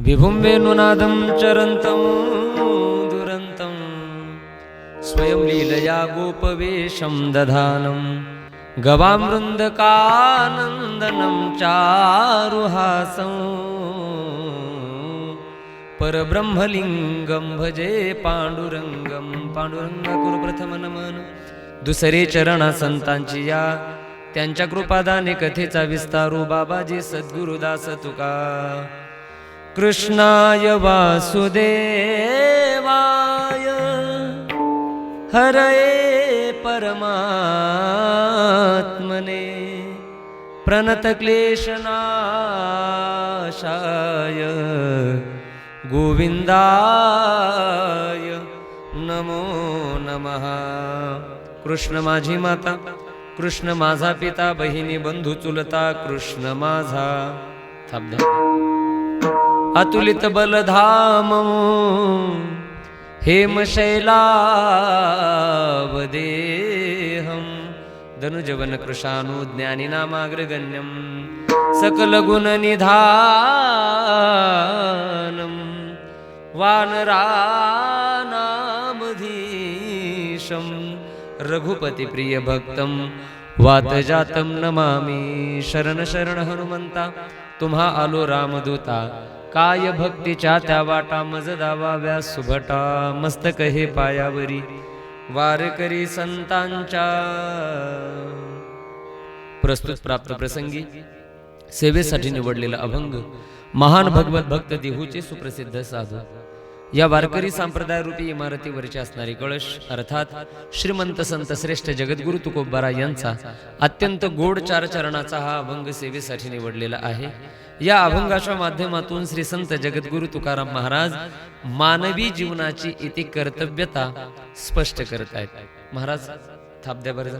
विभुं वेणुनादं चरन्तं दुरन्तं स्वयं लीलया गोपवेशं दधानं गवामृन्दकानन्दनं चारुहासं परब्रह्मलिंगं भजे पांडुरंगं पांडुरंगा कुरु प्रथम नमन दुसरे चरणा संतांची या त्यांच्या कृपादाने कथेचा विस्तारू बाबाजी सद्गुरुदास तुका कृष्णाय वासुदेवाय हरये परमात्मने प्रणतक्लेशनाशाय गोविंदाय नमो नमः। कृष्ण माझी माता, कृष्ण माझा पिता, बहिणी बंधू चुलता, कृष्ण माझा अतुलित बलधाम हेमशैलावदेहं धनुजवन कृशानु ज्ञानी नामाग्रगण्यं सकल गुण निधानं वानरानामधीशं रघुपति प्रिय भक्तं वातजातं नमामि। शरण शरण हनुमंता तुम्हा आलो रामदूता, काय भक्तीच्या त्या वाटा मज दावाव्या सुभटा, मस्तक हे पायावरी वारकरी संतांच्या। प्रस्तुत प्राप्त प्रसंगी सेवेसाठी निवडलेला अभंग महान भगवत भक्त देहूचे सुप्रसिद्ध साधू या वारकरी संप्रदाय रूपी इमारतीवरचे असणारी कळश अर्थात श्रीमंत संत श्रेष्ठ जगद्गुरु तुकोबारा यांचा अत्यंत गोड चार चरणाचा हा अभंग सेवेसाठी निवडलेला आहे। या अभंगाच्या माध्यमातून श्री संत जगद्गुरु तुकाराम महाराज मानवी जीवनाची इति कर्तव्यता स्पष्ट करत आहेत। महाराज थाप द्या बरं।